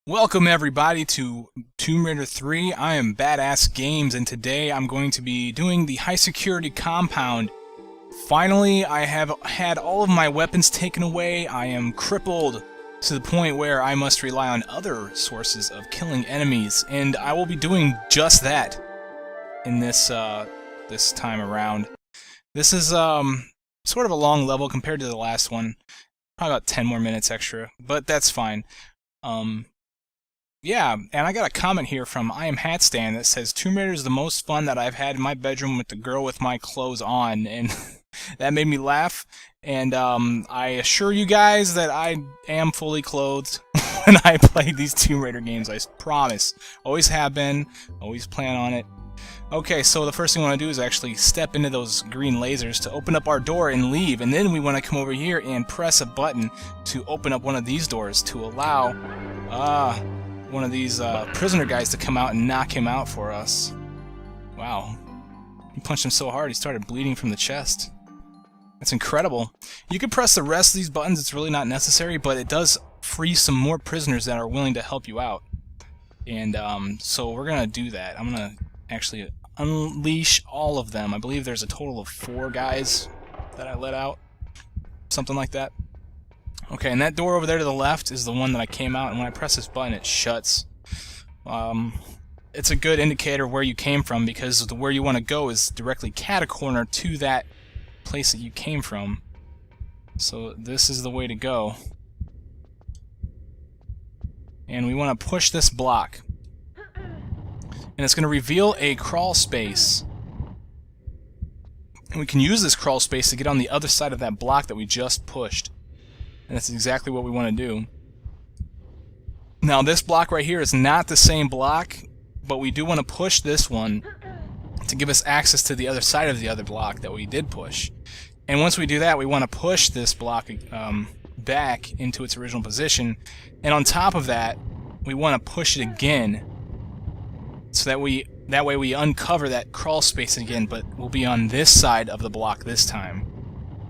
Welcome everybody to Tomb Raider 3. I am badassgamez, and today I'm going to be doing the high security compound. Finally, I have had all of my weapons taken away. I am crippled to the point where I must rely on other sources of killing enemies, and I will be doing just that in this time around. This is sort of a long level compared to the last one. Probably about 10 more minutes extra, but that's fine. Yeah, and I got a comment here from I Am Hatstand that says Tomb Raider is the most fun that I've had in my bedroom with the girl with my clothes on, and that made me laugh. And I assure you guys that I am fully clothed when I play these Tomb Raider games. I promise. Always have been. Always plan on it. Okay, so the first thing we want to do is actually step into those green lasers to open up our door and leave, and then we want to come over here and press a button to open up one of these doors to allow one of these prisoner guys to come out and knock him out for us. Wow. He punched him so hard he started bleeding from the chest. That's incredible. You can press the rest of these buttons, it's really not necessary, but it does free some more prisoners that are willing to help you out. And so we're going to do that. I'm going to actually unleash all of them. I believe there's a total of 4 guys that I let out. Something like that. Okay, and that door over there to the left is the one that I came out, and when I press this button, it shuts. It's a good indicator where you came from, because where you want to go is directly cat-a-corner to that place that you came from. So this is the way to go. And we want to push this block. And it's going to reveal a crawl space. And we can use this crawl space to get on the other side of that block that we just pushed. And that's exactly what we want to do. Now this block right here is not the same block, but we do want to push this one to give us access to the other side of the other block that we did push. And once we do that, we want to push this block back into its original position. And on top of that, we want to push it again, so that way we uncover that crawl space again, but we'll be on this side of the block this time.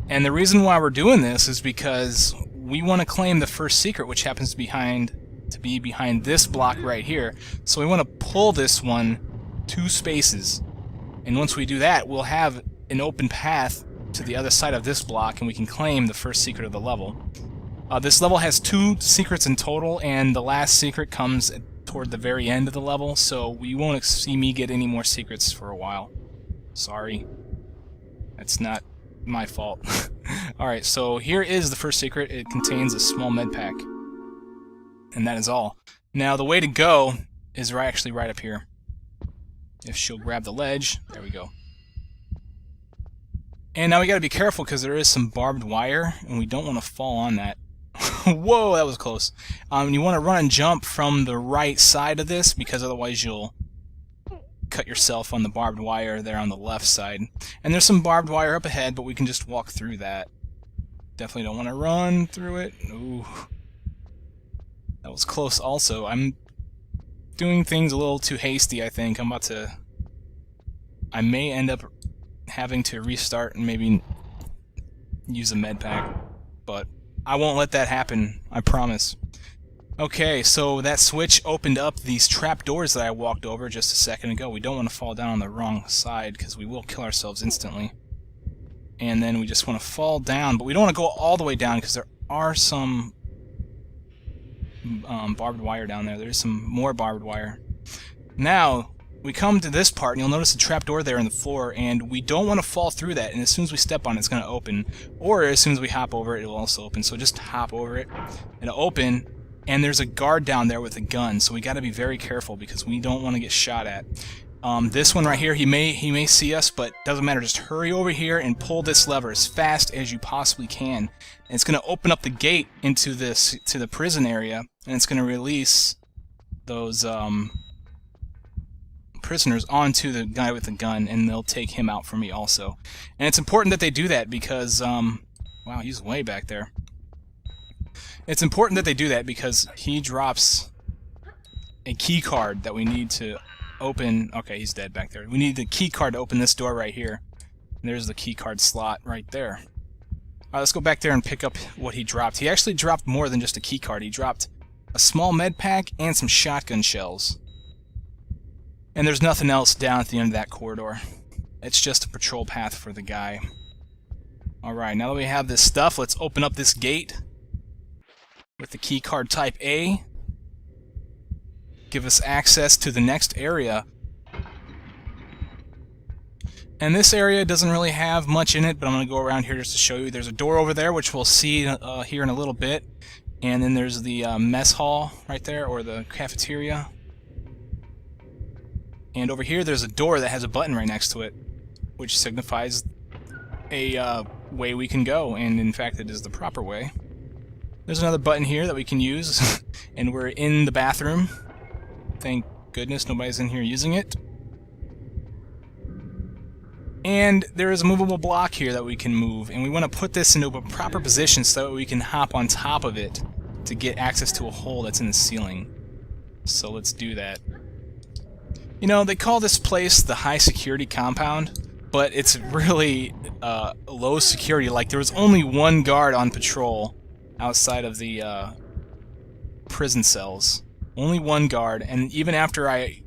And the reason why we're doing this is because we want to claim the first secret, which happens to be behind this block right here. So we want to pull this one 2 spaces. And once we do that, we'll have an open path to the other side of this block, and we can claim the first secret of the level. This level has 2 secrets in total, and the last secret comes toward the very end of the level, so we won't see me get any more secrets for a while. Sorry. That's not my fault. Alright, so here is the first secret. It contains a small med pack. And that is all. Now, the way to go is actually right up here. If she'll grab the ledge, there we go. And now we gotta be careful because there is some barbed wire, and we don't want to fall on that. Whoa, that was close. You want to run and jump from the right side of this, because otherwise you'll cut yourself on the barbed wire there on the left side. And there's some barbed wire up ahead, but we can just walk through that. Definitely don't want to run through it. Ooh. That was close also. I'm doing things a little too hasty, I think. I may end up having to restart and maybe use a med pack, but I won't let that happen, I promise. Okay, so that switch opened up these trap doors that I walked over just a second ago. We don't want to fall down on the wrong side, because we will kill ourselves instantly. And then we just want to fall down, but we don't want to go all the way down, because there are some barbed wire down there. There's some more barbed wire. Now, we come to this part, and you'll notice a trap door there in the floor, and we don't want to fall through that, and as soon as we step on it, it's going to open. Or as soon as we hop over it, it will also open. So just hop over it, it'll open, and there's a guard down there with a gun, so we got to be very careful because we don't want to get shot at. This one right here, he may see us, but doesn't matter. Just hurry over here and pull this lever as fast as you possibly can. And it's going to open up the gate into to the prison area, and it's going to release those prisoners onto the guy with the gun, and they'll take him out for me also. And it's important that they do that because wow, he's way back there. It's important that they do that because he drops a key card that we need to open. Okay, he's dead back there. We need the key card to open this door right here. And there's the key card slot right there. Alright, let's go back there and pick up what he dropped. He actually dropped more than just a key card. He dropped a small med pack, and some shotgun shells. And there's nothing else down at the end of that corridor. It's just a patrol path for the guy. Alright, now that we have this stuff, let's open up this gate with the key card type A. Give us access to the next area. And this area doesn't really have much in it, but I'm going to go around here just to show you. There's a door over there, which we'll see here in a little bit. And then there's the mess hall right there, or the cafeteria. And over here there's a door that has a button right next to it, which signifies a way we can go, and in fact it is the proper way. There's another button here that we can use, and we're in the bathroom. Thank goodness nobody's in here using it. And there is a movable block here that we can move, and we want to put this into a proper position so that we can hop on top of it to get access to a hole that's in the ceiling. So let's do that. You know, they call this place the high security compound, but it's really low security. Like, there was only one guard on patrol outside of the prison cells. Only one guard, and even after I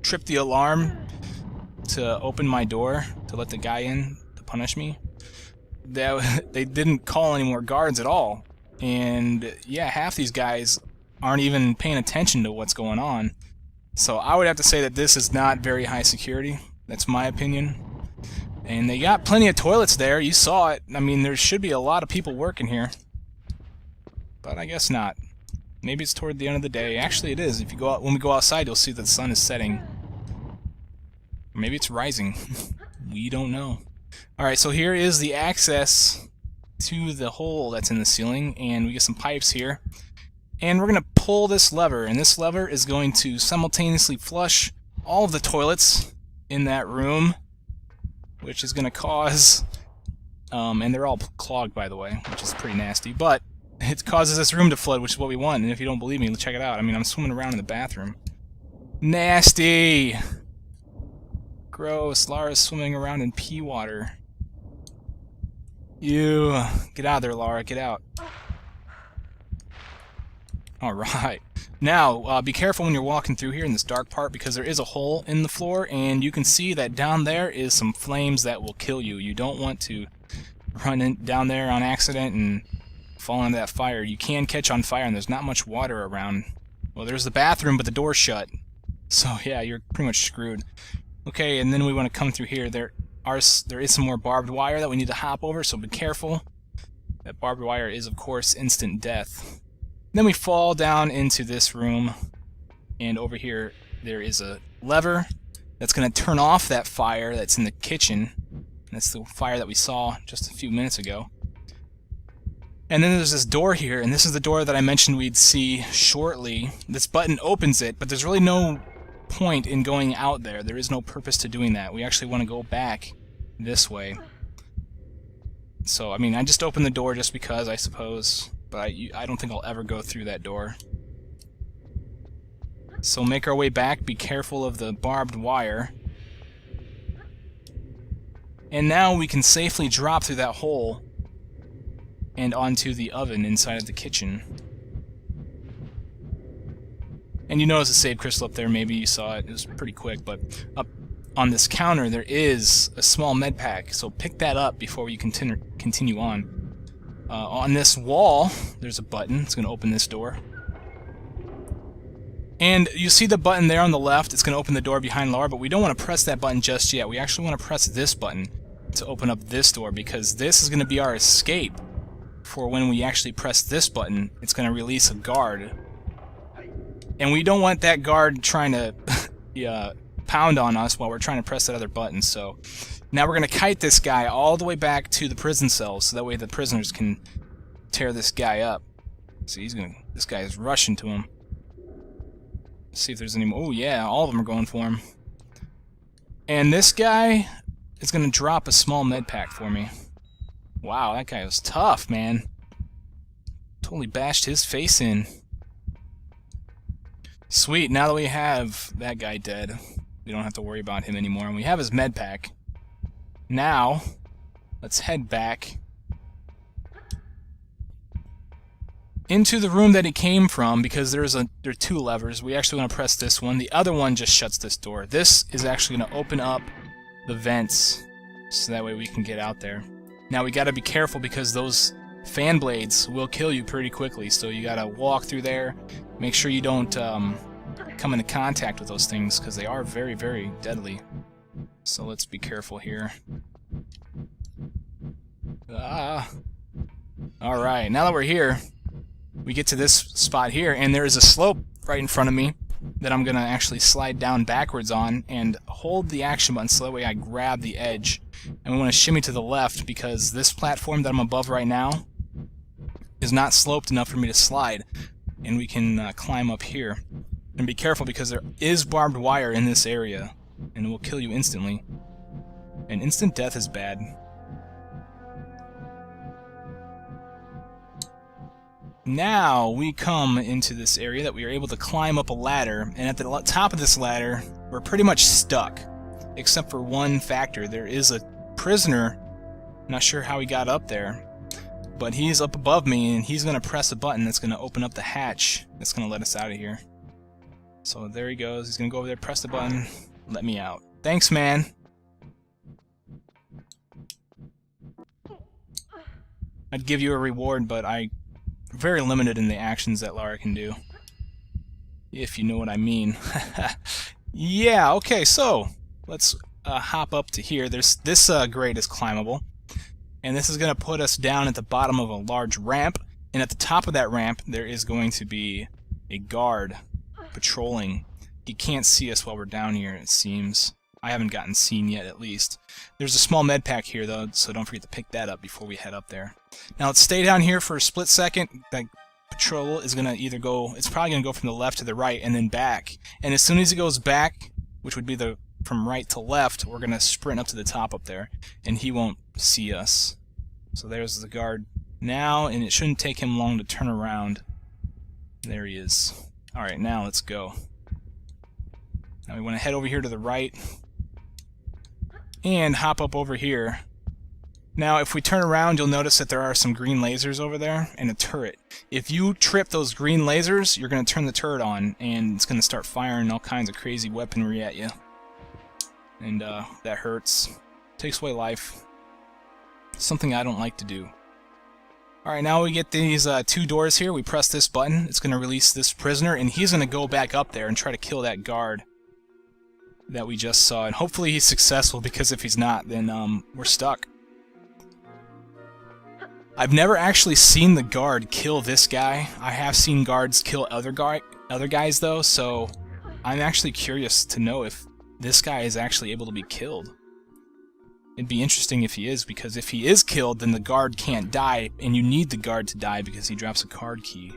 tripped the alarm to open my door to let the guy in to punish me, they didn't call any more guards at all. And yeah, half these guys aren't even paying attention to what's going on. So I would have to say that this is not very high security. That's my opinion. And they got plenty of toilets there. You saw it. I mean, there should be a lot of people working here. But I guess not. Maybe it's toward the end of the day. Actually, it is. If you go out, when we go outside, you'll see that the sun is setting. Or maybe it's rising. We don't know. Alright, so here is the access to the hole that's in the ceiling. And we get some pipes here. And we're going to pull this lever, and this lever is going to simultaneously flush all of the toilets in that room, which is going to cause, and they're all clogged, by the way, which is pretty nasty, but it causes this room to flood, which is what we want. And if you don't believe me, check it out. I mean, I'm swimming around in the bathroom. Nasty! Gross. Lara's swimming around in pee water. Ew. Get out of there, Lara. Get out. Alright. Now, be careful when you're walking through here in this dark part, because there is a hole in the floor, and you can see that down there is some flames that will kill you. You don't want to run down there on accident and fall into that fire. You can catch on fire, and there's not much water around. Well, there's the bathroom, but the door's shut. So, yeah, you're pretty much screwed. Okay, and then we want to come through here. There is some more barbed wire that we need to hop over, so be careful. That barbed wire is, of course, instant death. Then we fall down into this room, and over here there is a lever that's going to turn off that fire that's in the kitchen. That's the fire that we saw just a few minutes ago. And then there's this door here, and this is the door that I mentioned we'd see shortly. This button opens it, but there's really no point in going out there. There is no purpose to doing that. We actually want to go back this way. So, I mean, I just opened the door just because, I suppose. But I don't think I'll ever go through that door. So make our way back. Be careful of the barbed wire. And now we can safely drop through that hole and onto the oven inside of the kitchen. And you notice a save crystal up there. Maybe you saw it. It was pretty quick. But up on this counter there is a small med pack. So pick that up before you continue on. On this wall, there's a button. It's going to open this door. And you see the button there on the left. It's going to open the door behind Laura, but we don't want to press that button just yet. We actually want to press this button to open up this door, because this is going to be our escape for when we actually press this button. It's going to release a guard. And we don't want that guard trying to pound on us while we're trying to press that other button. So now we're going to kite this guy all the way back to the prison cells, so that way the prisoners can tear this guy up. So this guy is rushing to him. Let's see if there's any more. Oh yeah, all of them are going for him. And this guy is going to drop a small med pack for me. Wow, that guy was tough, man. Totally bashed his face in. Sweet, now that we have that guy dead, we don't have to worry about him anymore. And we have his med pack. Now, let's head back into the room that he came from, because there are two levers. We actually want to press this one. The other one just shuts this door. This is actually going to open up the vents, so that way we can get out there. Now we got to be careful because those fan blades will kill you pretty quickly, so you got to walk through there. Make sure you don't come into contact with those things, because they are very, very deadly. So let's be careful here. Alright, now that we're here, we get to this spot here, and there is a slope right in front of me that I'm going to actually slide down backwards on and hold the action button so that way I grab the edge. And we want to shimmy to the left because this platform that I'm above right now is not sloped enough for me to slide. And we can climb up here. And be careful because there is barbed wire in this area, and it will kill you instantly. And instant death is bad. Now we come into this area that we are able to climb up a ladder, and at the top of this ladder we're pretty much stuck, except for one factor. There is a prisoner, not sure how he got up there, but he's up above me, and he's going to press a button that's going to open up the hatch that's going to let us out of here. So there he goes. He's going to go over there, press the button, let me out. Thanks, man. I'd give you a reward, but I'm very limited in the actions that Lara can do. If you know what I mean. Yeah, okay, so let's hop up to here. This grate is climbable. And this is going to put us down at the bottom of a large ramp. And at the top of that ramp, there is going to be a guard patrolling. He can't see us while we're down here, it seems. I haven't gotten seen yet, at least. There's a small med pack here, though, so don't forget to pick that up before we head up there. Now, let's stay down here for a split second. That patrol is going to either go... It's probably going to go from the left to the right and then back. And as soon as it goes back, which would be from right to left, we're going to sprint up to the top up there, and he won't see us. So there's the guard now, and it shouldn't take him long to turn around. There he is. Alright, now let's go. Now we want to head over here to the right and hop up over here. Now if we turn around, you'll notice that there are some green lasers over there and a turret. If you trip those green lasers, you're going to turn the turret on, and it's going to start firing all kinds of crazy weaponry at you. And that hurts. Takes away life. Something I don't like to do. Alright, now we get these two doors here. We press this button. It's going to release this prisoner, and he's going to go back up there and try to kill that guard that we just saw. And hopefully he's successful, because if he's not, then we're stuck. I've never actually seen the guard kill this guy. I have seen guards kill other guys, though, so I'm actually curious to know if this guy is actually able to be killed. It'd be interesting if he is, because if he is killed, then the guard can't die, and you need the guard to die because he drops a card key.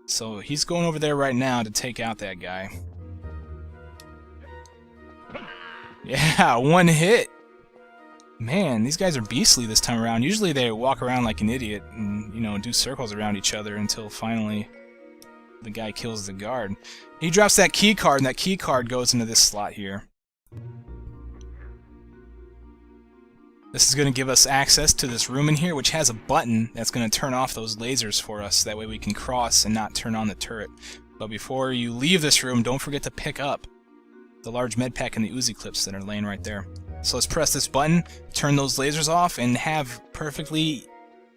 So he's going over there right now to take out that guy. Yeah, one hit! Man, these guys are beastly this time around. Usually they walk around like an idiot and, you know, do circles around each other until finally the guy kills the guard. He drops that key card, and that key card goes into this slot here. This is going to give us access to this room in here, which has a button that's going to turn off those lasers for us. That way we can cross and not turn on the turret. But before you leave this room, don't forget to pick up the large med pack and the Uzi clips that are laying right there. So let's press this button, turn those lasers off, and have perfectly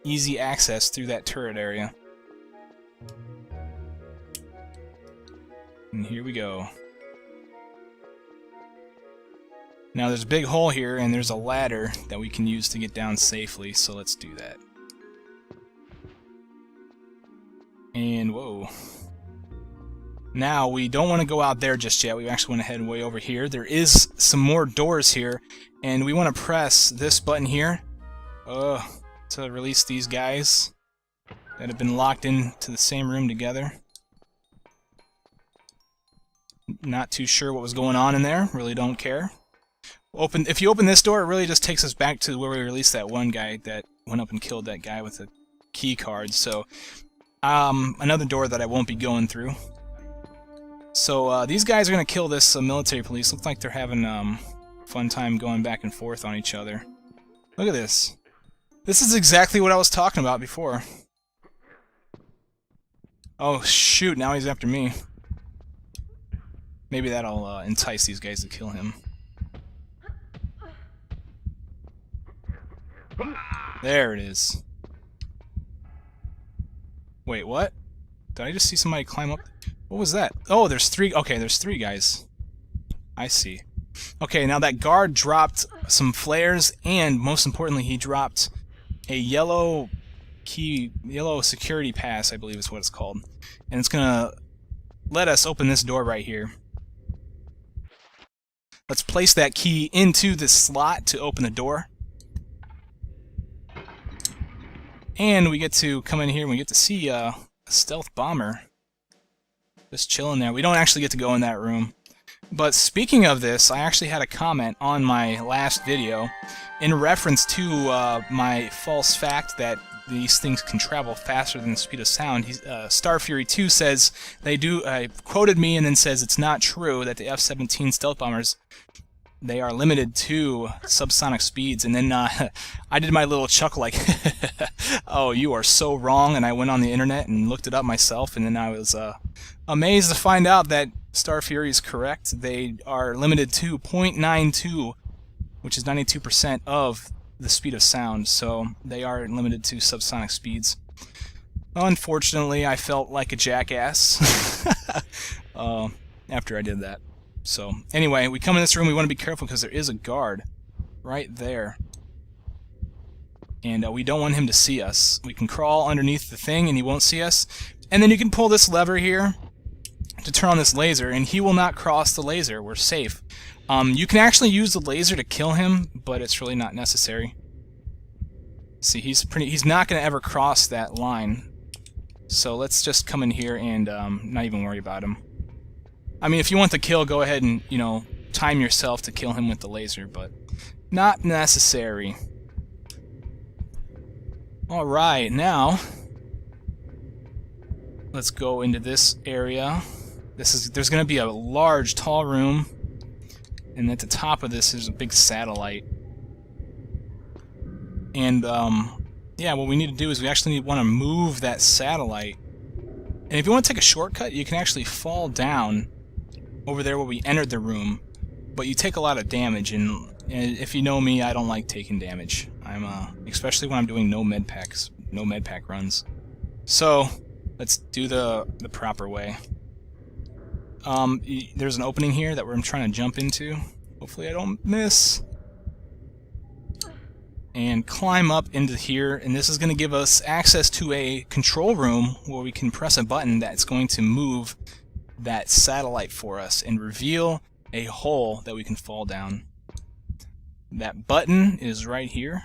easy access through that turret area. And here we go. Now there's a big hole here, and there's a ladder that we can use to get down safely, so let's do that. And whoa. Now, we don't want to go out there just yet. We actually want to head way over here. There is some more doors here, and we want to press this button here to release these guys that have been locked into the same room together. Not too sure what was going on in there. Really don't care. If you open this door, it really just takes us back to where we released that one guy that went up and killed that guy with the key card. So, another door that I won't be going through. So these guys are going to kill this military police. Looks like they're having fun time going back and forth on each other. Look at this. This is exactly what I was talking about before. Oh, shoot, now he's after me. Maybe that'll entice these guys to kill him. There it is. Wait, what? Did I just see somebody climb up? What was that? Oh, there's three. Okay, there's three guys. I see. Okay, now that guard dropped some flares, and most importantly, he dropped a yellow security pass, I believe is what it's called. And it's gonna let us open this door right here. Let's place that key into this slot to open the door. And we get to come in here and we get to see a stealth bomber just chilling there. We don't actually get to go in that room. But speaking of this, I actually had a comment on my last video in reference to my false fact that these things can travel faster than the speed of sound. Starfury 2 says they do, quoted me and then says it's not true that the F-17 stealth bombers, they are limited to subsonic speeds. And then I did my little chuckle like, oh, you are so wrong. And I went on the internet and looked it up myself, and then I was amazed to find out that Starfury is correct. They are limited to 0.92, which is 92% of the speed of sound, so they are limited to subsonic speeds. Unfortunately, I felt like a jackass after I did that. So, anyway, we come in this room, we want to be careful because there is a guard right there. And we don't want him to see us. We can crawl underneath the thing and he won't see us. And then you can pull this lever here to turn on this laser, and he will not cross the laser. We're safe. You can actually use the laser to kill him, but it's really not necessary. See, he's not going to ever cross that line. So let's just come in here and not even worry about him. I mean, if you want to kill, go ahead and, you know, time yourself to kill him with the laser, but not necessary. Alright, now let's go into this area. There's going to be a large, tall room, and at the top of this is a big satellite. And yeah, what we need to do is we actually want to move that satellite. And if you want to take a shortcut, you can actually fall down over there where we entered the room, but you take a lot of damage. And if you know me, I don't like taking damage. Especially when I'm doing no med pack runs. So let's do the proper way. There's an opening here that I'm trying to jump into. Hopefully I don't miss. And climb up into here, and this is going to give us access to a control room where we can press a button that's going to move that satellite for us and reveal a hole that we can fall down. That button is right here.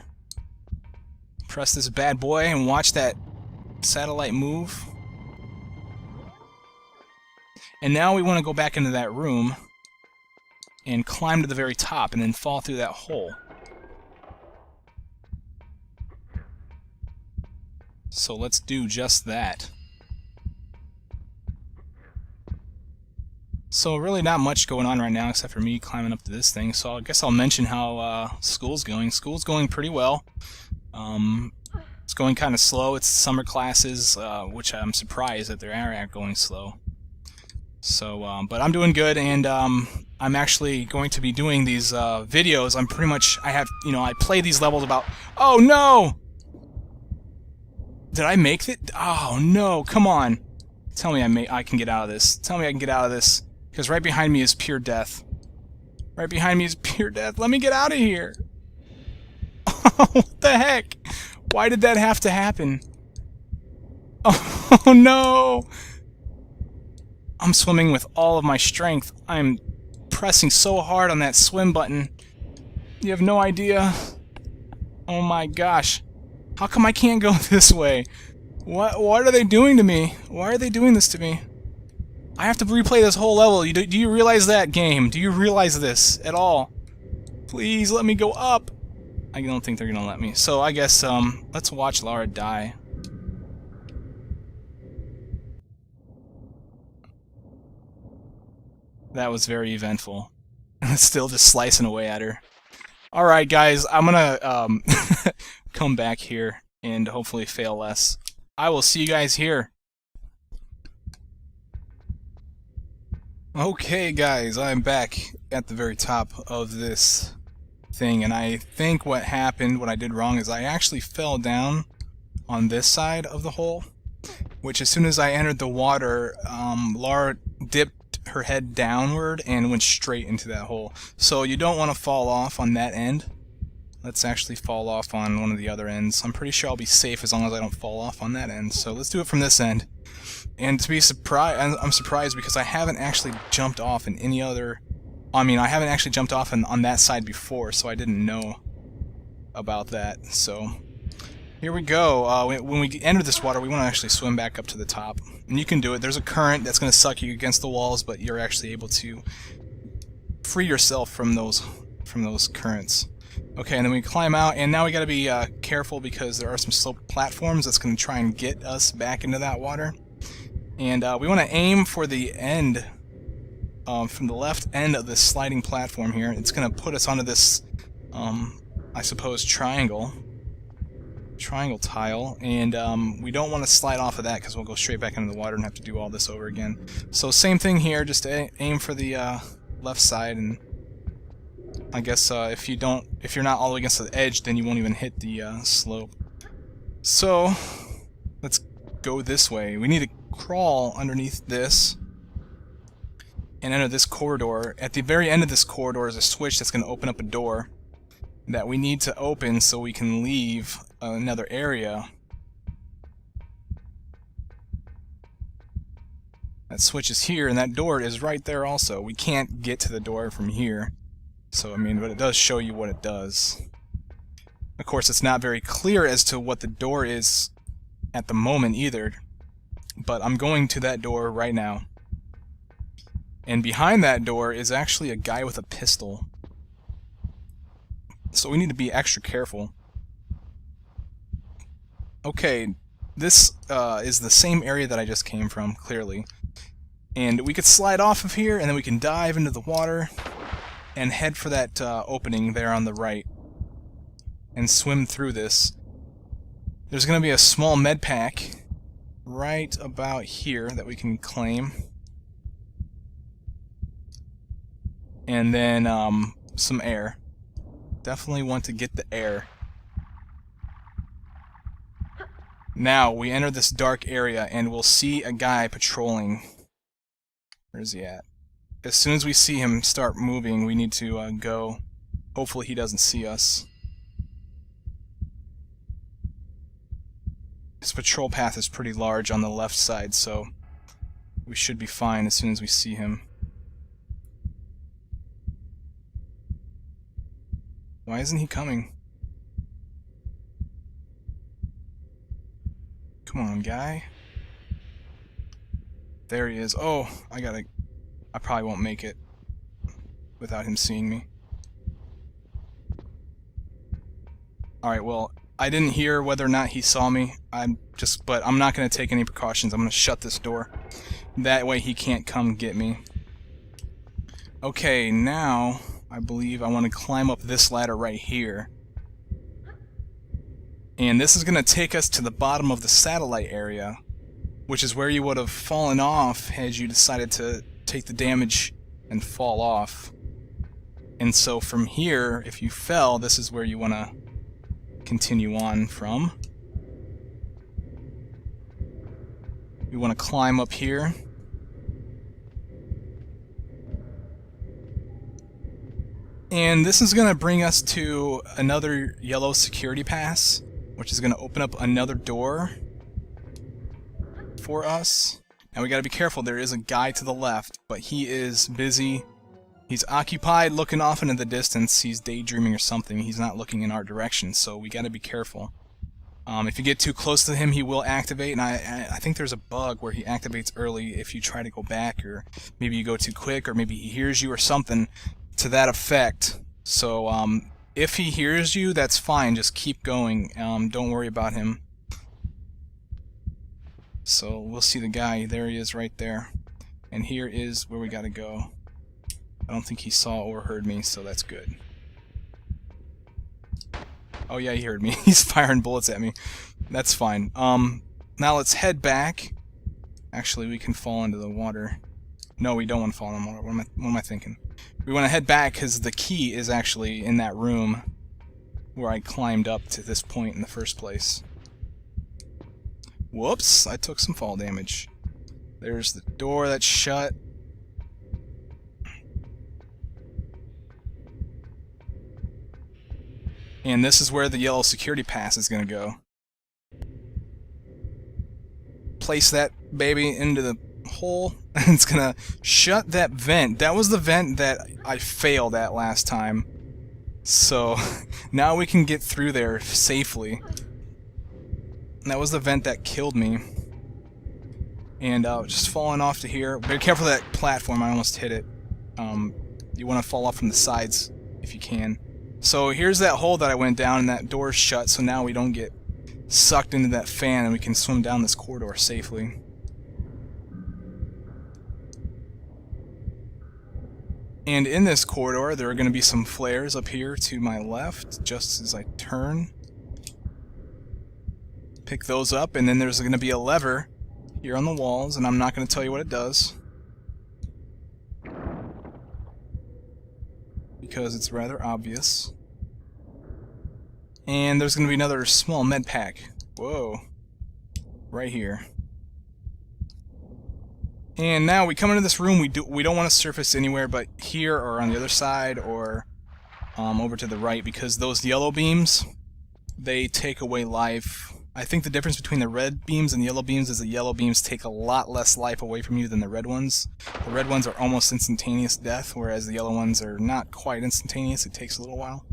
Press this bad boy and watch that satellite move. And now we want to go back into that room and climb to the very top and then fall through that hole. So let's do just that. So really not much going on right now except for me climbing up to this thing. So I guess I'll mention how school's going. School's going pretty well. It's going kind of slow. It's summer classes, which I'm surprised that they are going slow. So, but I'm doing good, and I'm actually going to be doing these videos. I play these levels about. Oh no! Did I make it? Oh no! Come on! Tell me I can get out of this. Tell me I can get out of this, because right behind me is pure death. Right behind me is pure death. Let me get out of here! Oh, what the heck? Why did that have to happen? Oh no! I'm swimming with all of my strength. I'm pressing so hard on that swim button. You have no idea. Oh my gosh. How come I can't go this way? What are they doing to me? Why are they doing this to me? I have to replay this whole level. Do you realize that, game? Do you realize this at all? Please let me go up. I don't think they're gonna let me. So I guess let's watch Lara die. That was very eventful. Still just slicing away at her. Alright guys, I'm gonna come back here and hopefully fail less. I will see you guys here. Okay guys, I'm back at the very top of this thing, and I think what happened, what I did wrong, is I actually fell down on this side of the hole, which as soon as I entered the water, Lara dipped her head downward and went straight into that hole. So you don't want to fall off on that end. Let's actually fall off on one of the other ends. I'm pretty sure I'll be safe as long as I don't fall off on that end. So let's do it from this end. And to be surprised, I'm surprised because I haven't actually jumped off in any other... I mean, I haven't actually jumped off on that side before, so I didn't know about that. So here we go. When we enter this water, we want to actually swim back up to the top. And you can do it. There's a current that's going to suck you against the walls, but you're actually able to free yourself from those currents. Okay, and then we climb out, and now we got to be careful because there are some sloped platforms that's going to try and get us back into that water. And we want to aim for the end, from the left end of this sliding platform here. It's going to put us onto this, I suppose, triangle tile, and we don't want to slide off of that because we'll go straight back into the water and have to do all this over again. So same thing here, just aim for the left side, and I guess if you're not all the way against the edge, then you won't even hit the slope. So let's go this way. We need to crawl underneath this and enter this corridor. At the very end of this corridor is a switch that's going to open up a door that we need to open so we can leave another area. That switch is here, and that door is right there also. We can't get to the door from here. So, I mean, but it does show you what it does. Of course, it's not very clear as to what the door is at the moment either. But I'm going to that door right now. And behind that door is actually a guy with a pistol. So we need to be extra careful. Okay, this is the same area that I just came from, clearly. And we could slide off of here, and then we can dive into the water and head for that opening there on the right and swim through this. There's going to be a small med pack right about here that we can claim. And then some air. Definitely want to get the air. Now we enter this dark area and we'll see a guy patrolling. Where is he at? As soon as we see him start moving, we need to go. Hopefully he doesn't see us. His patrol path is pretty large on the left side, so we should be fine as soon as we see him. Why isn't he coming? Come on, guy. There he is. Oh, I probably won't make it without him seeing me. Alright, well, I didn't hear whether or not he saw me. But I'm not going to take any precautions. I'm going to shut this door. That way he can't come get me. Okay, now I believe I want to climb up this ladder right here. And this is going to take us to the bottom of the satellite area, which is where you would have fallen off had you decided to take the damage and fall off. And so from here, if you fell, this is where you want to continue on from. We want to climb up here. And this is going to bring us to another yellow security pass, which is going to open up another door for us. Now we got to be careful. There is a guy to the left, but he is busy. He's occupied looking off into the distance. He's daydreaming or something. He's not looking in our direction, so we got to be careful. If you get too close to him, he will activate, and I think there's a bug where he activates early if you try to go back, or maybe you go too quick, or maybe he hears you or something to that effect. So if he hears you, that's fine. Just keep going. Don't worry about him. So we'll see the guy. There he is right there. And here is where we gotta go. I don't think he saw or heard me, so that's good. Oh yeah, he heard me. He's firing bullets at me. That's fine. Now let's head back. Actually, we can fall into the water. No, we don't want to fall in the water. What am I thinking? We want to head back because the key is actually in that room where I climbed up to this point in the first place. Whoops, I took some fall damage. There's the door that's shut. And this is where the yellow security pass is going to go. Place that baby into the hole, and it's going to shut that vent. That was the vent that I failed at last time. So now we can get through there safely. And that was the vent that killed me. And just falling off to here. Be careful of that platform, I almost hit it. You want to fall off from the sides if you can. So here's that hole that I went down, and that door's shut, so now we don't get sucked into that fan and we can swim down this corridor safely. And in this corridor, there are going to be some flares up here to my left, just as I turn. Pick those up, and then there's going to be a lever here on the walls, and I'm not going to tell you what it does, because it's rather obvious. And there's going to be another small med pack. Whoa. Right here. And now we come into this room, we don't want to surface anywhere but here or on the other side or over to the right, because those yellow beams, they take away life. I think the difference between the red beams and the yellow beams is the yellow beams take a lot less life away from you than the red ones. The red ones are almost instantaneous death, whereas the yellow ones are not quite instantaneous. It takes a little while.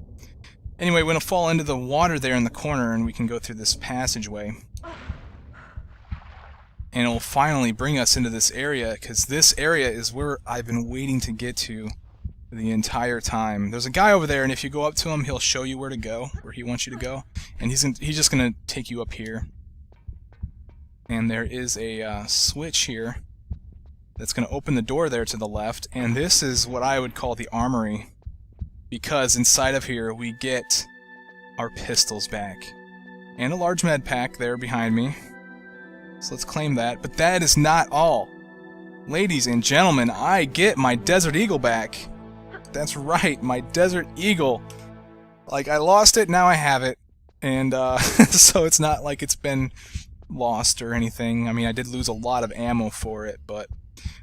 Anyway, we're going to fall into the water there in the corner, and we can go through this passageway. And it will finally bring us into this area, because this area is where I've been waiting to get to the entire time. There's a guy over there, and if you go up to him, he'll show you where to go, where he wants you to go. And he's just going to take you up here. And there is a switch here that's going to open the door there to the left. And this is what I would call the armory, because inside of here we get our pistols back. And a large med pack there behind me. So let's claim that. But that is not all. Ladies and gentlemen, I get my Desert Eagle back. That's right, my Desert Eagle. Like, I lost it, now I have it. And so it's not like it's been lost or anything. I mean, I did lose a lot of ammo for it, but...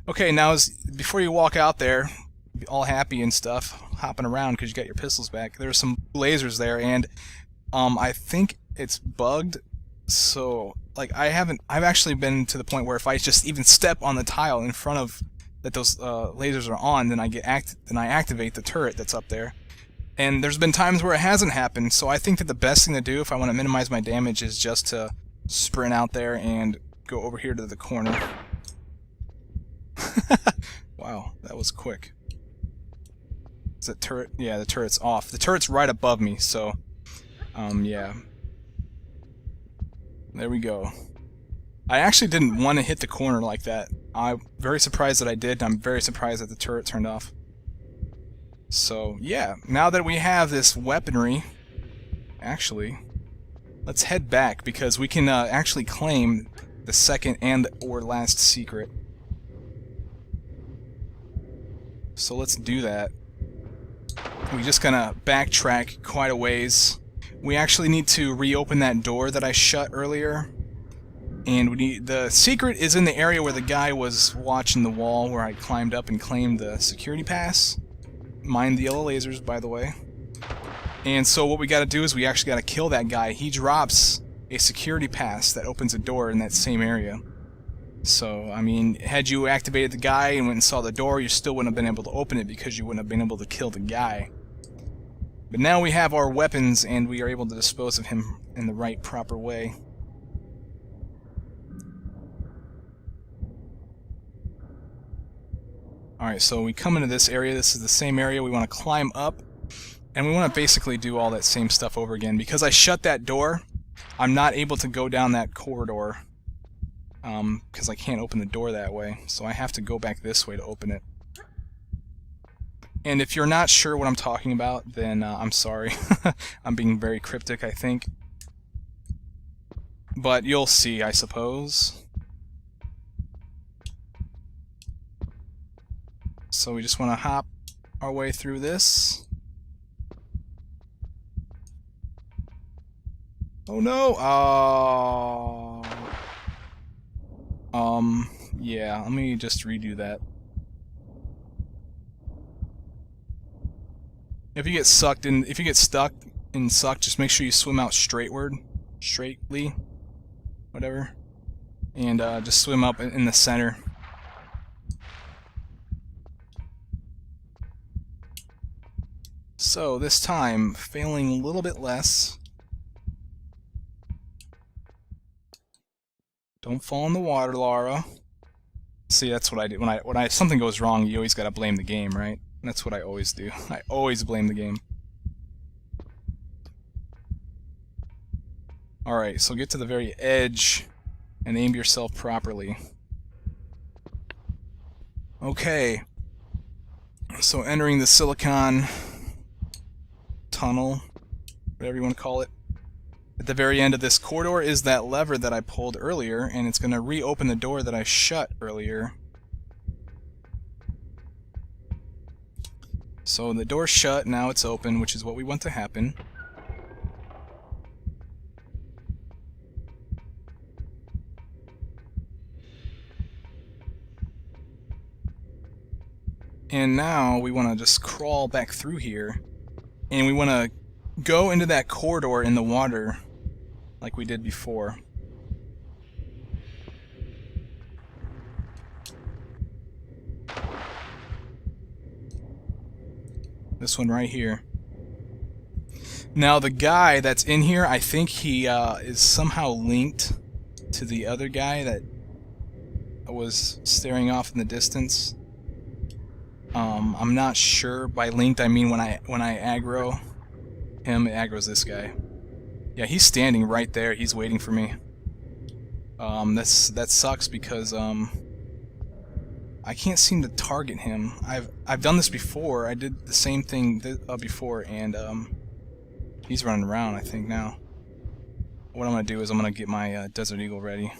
Okay, now before you walk out there, all happy and stuff, hopping around because you got your pistols back, there's some lasers there, and I think it's bugged. So, like, I've actually been to the point where if I just even step on the tile in front of that those lasers are on, then I activate the turret that's up there. And there's been times where it hasn't happened, so I think that the best thing to do if I want to minimize my damage is just to sprint out there and go over here to the corner. Wow, that was quick. Is that turret? Yeah, the turret's off. The turret's right above me, so yeah. There we go. I actually didn't want to hit the corner like that. I'm very surprised that I did, and I'm very surprised that the turret turned off. So, yeah, now that we have this weaponry, actually, let's head back, because we can actually claim the second and or last secret. So let's do that. We're just gonna backtrack quite a ways. We actually need to reopen that door that I shut earlier. And we need, the secret is in the area where the guy was watching the wall, where I climbed up and claimed the security pass. Mind the yellow lasers, by the way. And so what we gotta do is we actually gotta kill that guy. He drops a security pass that opens a door in that same area. So, I mean, had you activated the guy and went and saw the door, you still wouldn't have been able to open it because you wouldn't have been able to kill the guy. But now we have our weapons, and we are able to dispose of him in the right, proper way. Alright, so we come into this area. This is the same area. We want to climb up, and we want to basically do all that same stuff over again. Because I shut that door, I'm not able to go down that corridor, because I can't open the door that way. So I have to go back this way to open it. And if you're not sure what I'm talking about, then I'm sorry. I'm being very cryptic, I think. But you'll see, I suppose. So we just want to hop our way through this. Oh no! Yeah, let me just redo that. If you get stuck, just make sure you swim out straightly, whatever, and just swim up in the center. So this time, failing a little bit less. Don't fall in the water, Laura. See, that's what I do. When something goes wrong, you always gotta blame the game, right? That's what I always do. I always blame the game. Alright, so get to the very edge and aim yourself properly. Okay. So entering the silicon tunnel, whatever you want to call it. At the very end of this corridor is that lever that I pulled earlier, and it's going to reopen the door that I shut earlier. So the door's shut, now it's open, which is what we want to happen. And now we want to just crawl back through here, and we want to go into that corridor in the water like we did before. This one right here. Now the guy that's in here, I think he is somehow linked to the other guy that was staring off in the distance. I'm not sure. By linked, I mean when I aggro him, it aggroes this guy. Yeah, he's standing right there. He's waiting for me. That sucks because I can't seem to target him. I've done this before. I did the same thing before, and he's running around, I think, now. What I'm gonna do is I'm gonna get my Desert Eagle ready.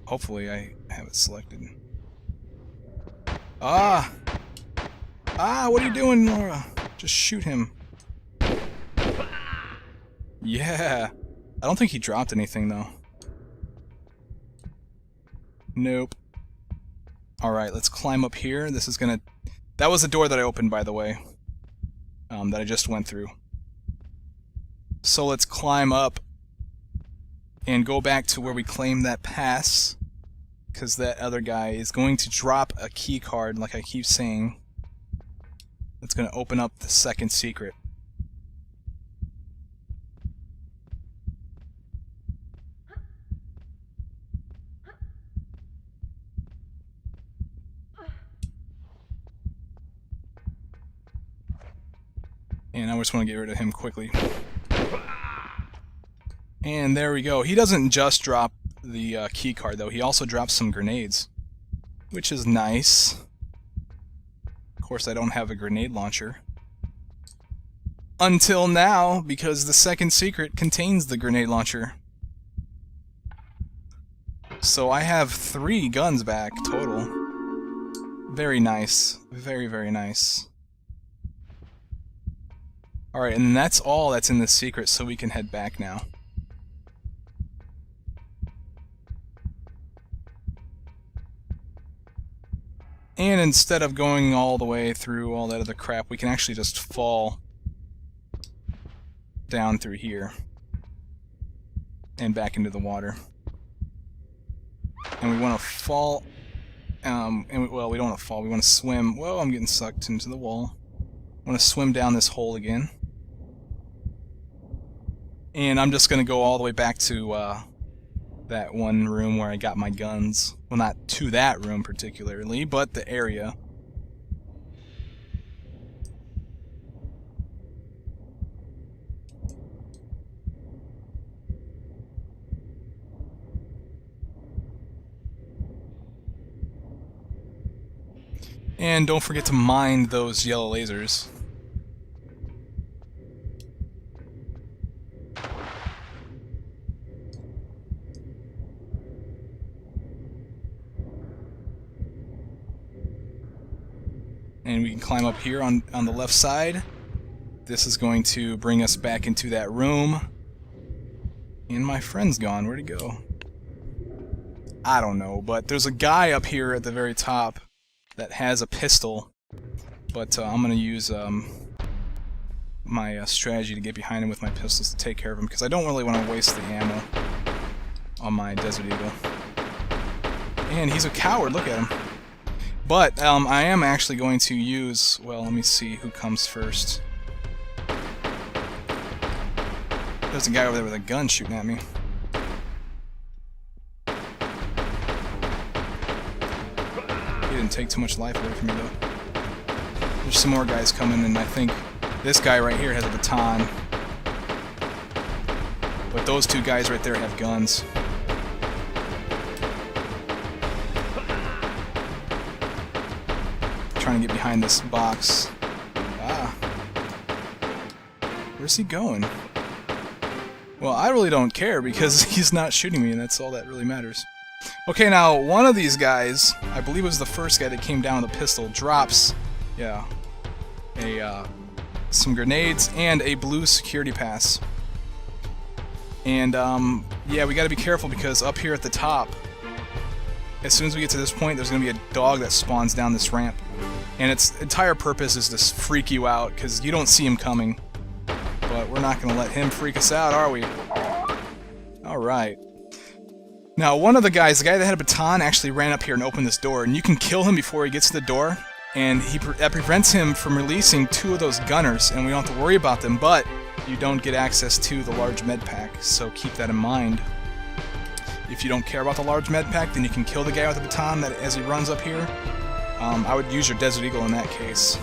Hopefully I have it selected. Ah! Ah, what are you doing, Laura? Just shoot him. Yeah! I don't think he dropped anything, though. Nope. Alright, let's climb up here. This is gonna... That was the door that I opened, by the way. That I just went through. So let's climb up and go back to where we claimed that pass, because that other guy is going to drop a key card, like I keep saying. That's going to open up the second secret. And I just want to get rid of him quickly. And there we go. He doesn't just drop the key card, though. He also drops some grenades, which is nice. Of course, I don't have a grenade launcher. Until now, because the second secret contains the grenade launcher. So I have 3 guns back total. Very nice. Very, very nice. Alright, and that's all that's in this secret, so we can head back now. And instead of going all the way through all that other crap, we can actually just fall down through here and back into the water. And we want to fall, well, we don't want to fall, we want to swim. Whoa, I'm getting sucked into the wall. I want to swim down this hole again. And I'm just going to go all the way back to that one room where I got my guns. Well, not to that room particularly, but the area. And don't forget to mine those yellow lasers. and we can climb up here on the left side. This is going to bring us back into that room. And my friend's gone. Where'd he go? I don't know, but there's a guy up here at the very top that has a pistol. But I'm going to use my strategy to get behind him with my pistols to take care of him, because I don't really want to waste the ammo on my Desert Eagle. And he's a coward, look at him. But I am actually going to use, well, let me see who comes first. There's a guy over there with a gun shooting at me. He didn't take too much life away from me, though. There's some more guys coming, and I think this guy right here has a baton. But those two guys right there have guns. Trying to get behind this box. Ah. Where's he going? Well, I really don't care because he's not shooting me, and that's all that really matters. Okay, now, one of these guys, I believe it was the first guy that came down with a pistol, drops, yeah, some grenades and a blue security pass. And, yeah, we gotta be careful because up here at the top, as soon as we get to this point, there's gonna be a dog that spawns down this ramp. And its entire purpose is to freak you out, because you don't see him coming. But we're not gonna let him freak us out, are we? Alright. Now, one of the guys, the guy that had a baton, actually ran up here and opened this door, and you can kill him before he gets to the door, and that prevents him from releasing two of those gunners, and we don't have to worry about them, but you don't get access to the large med pack, so keep that in mind. If you don't care about the large med pack, then you can kill the guy with the baton as he runs up here. I would use your Desert Eagle in that case,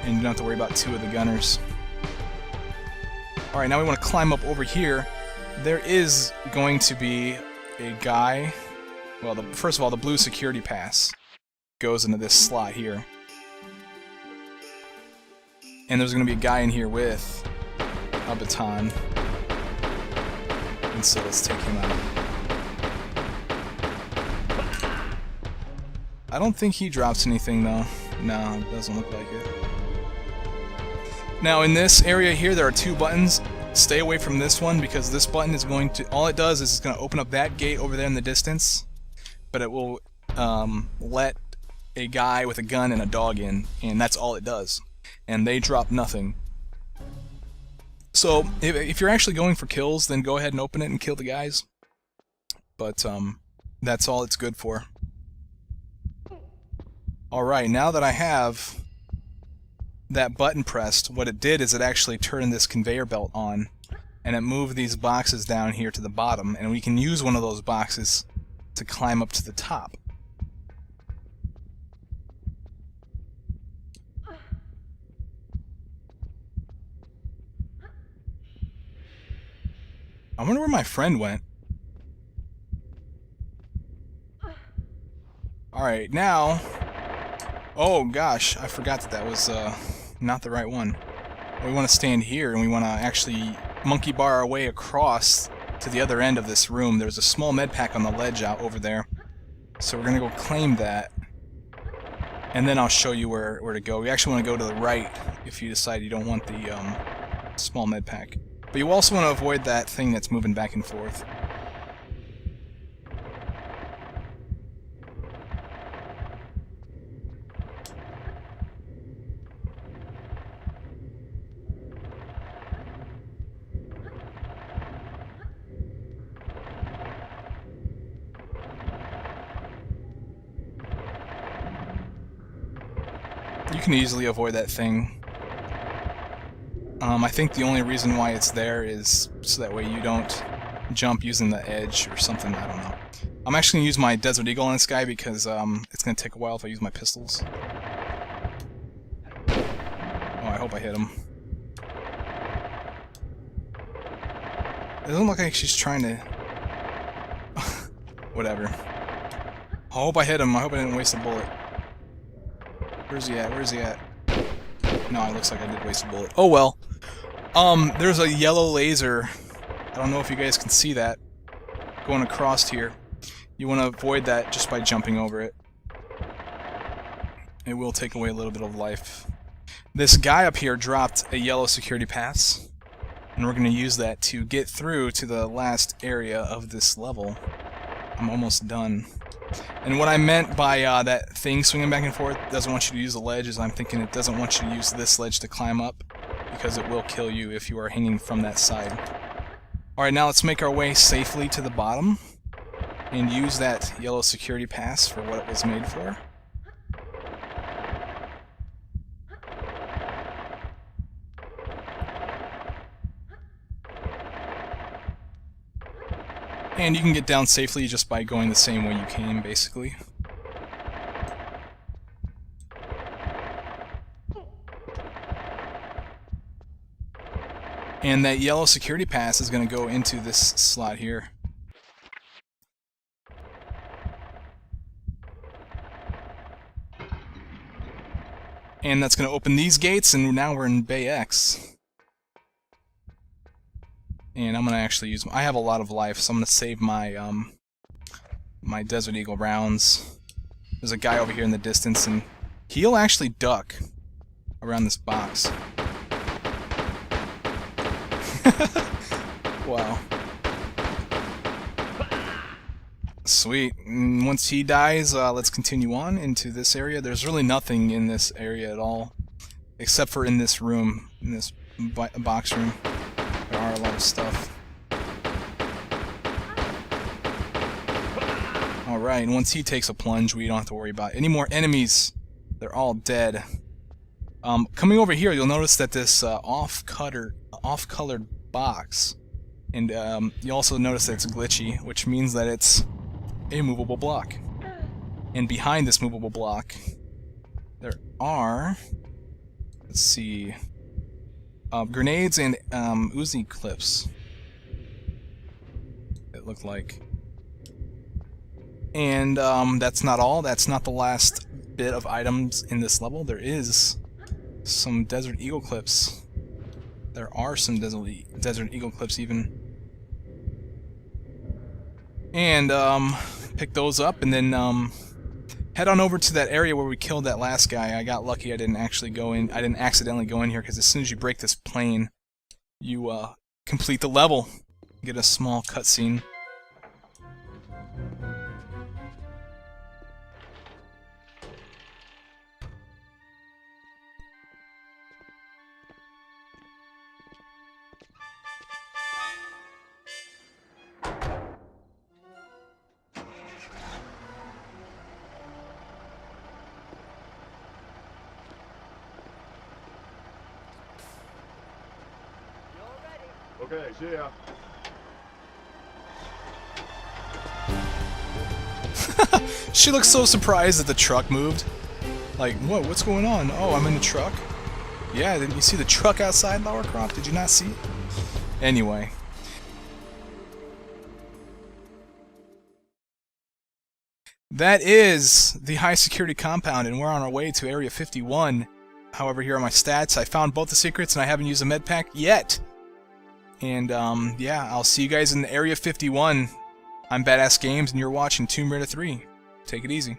and you don't have to worry about two of the gunners. Alright, now we want to climb up over here. There is going to be a guy, well, first of all, the blue security pass goes into this slot here. And there's going to be a guy in here with a baton. And so let's take him out. I don't think he drops anything, though. No, it doesn't look like it. Now, in this area here, there are two buttons. Stay away from this one, because this button is going to... all it does is it's going to open up that gate over there in the distance, but it will let a guy with a gun and a dog in, and that's all it does. And they drop nothing. So, if you're actually going for kills, then go ahead and open it and kill the guys. But, that's all it's good for. Alright, now that I have that button pressed, what it did is it actually turned this conveyor belt on, and it moved these boxes down here to the bottom, and we can use one of those boxes to climb up to the top. I wonder where my friend went. Alright, now... oh gosh, I forgot that was not the right one. We want to stand here, and we want to actually monkey bar our way across to the other end of this room. There's a small med pack on the ledge out over there. So we're going to go claim that. And then I'll show you where to go. We actually want to go to the right if you decide you don't want the small med pack. But you also want to avoid that thing that's moving back and forth. You can easily avoid that thing. I think the only reason why it's there is so that way you don't jump using the edge or something, I don't know. I'm actually going to use my Desert Eagle on this guy because it's going to take a while if I use my pistols. Oh, I hope I hit him. It doesn't look like she's trying to... whatever. I hope I hit him. I hope I didn't waste a bullet. Where's he at? Where's he at? No, it looks like I did waste a bullet. Oh well. There's a yellow laser. I don't know if you guys can see that going across here. You want to avoid that just by jumping over it. it will take away a little bit of life. This guy up here dropped a yellow security pass, and we're going to use that to get through to the last area of this level. I'm almost done. And what I meant by that thing swinging back and forth doesn't want you to use the ledge is I'm thinking it doesn't want you to use this ledge to climb up, because it will kill you if you are hanging from that side. Alright, now let's make our way safely to the bottom and use that yellow security pass for what it was made for. And you can get down safely just by going the same way you came, basically. And that yellow security pass is going to go into this slot here. And that's going to open these gates, and now we're in Bay X. And I'm going to actually use... I have a lot of life, so I'm going to save my my Desert Eagle rounds. There's a guy over here in the distance, and he'll actually duck around this box. Wow. Sweet. And once he dies, let's continue on into this area. There's really nothing in this area at all, except for in this room, in this box room. There are a lot of stuff. Alright, and once he takes a plunge, we don't have to worry about any more enemies. They're all dead. Coming over here, you'll notice that this off-colored box, and you also notice that it's glitchy, which means that it's a movable block. And behind this movable block, there are, let's see, grenades and Uzi clips, it looked like. And that's not all. That's not the last bit of items in this level. There is some Desert Eagle clips. There are some Desert Eagle clips even. And pick those up and then head on over to that area where we killed that last guy. I got lucky I didn't actually go in. I didn't accidentally go in here, because as soon as you break this plane, you complete the level. Get a small cutscene. Okay, see ya. She looks so surprised that the truck moved. Like, whoa, what's going on? Oh, I'm in the truck? Yeah, didn't you see the truck outside, Lara Croft? Did you not see it? Anyway. That is the high security compound, and we're on our way to Area 51. However, here are my stats. I found both the secrets, and I haven't used a med pack yet. And, yeah, I'll see you guys in Area 51. I'm Badass Games, and you're watching Tomb Raider 3. Take it easy.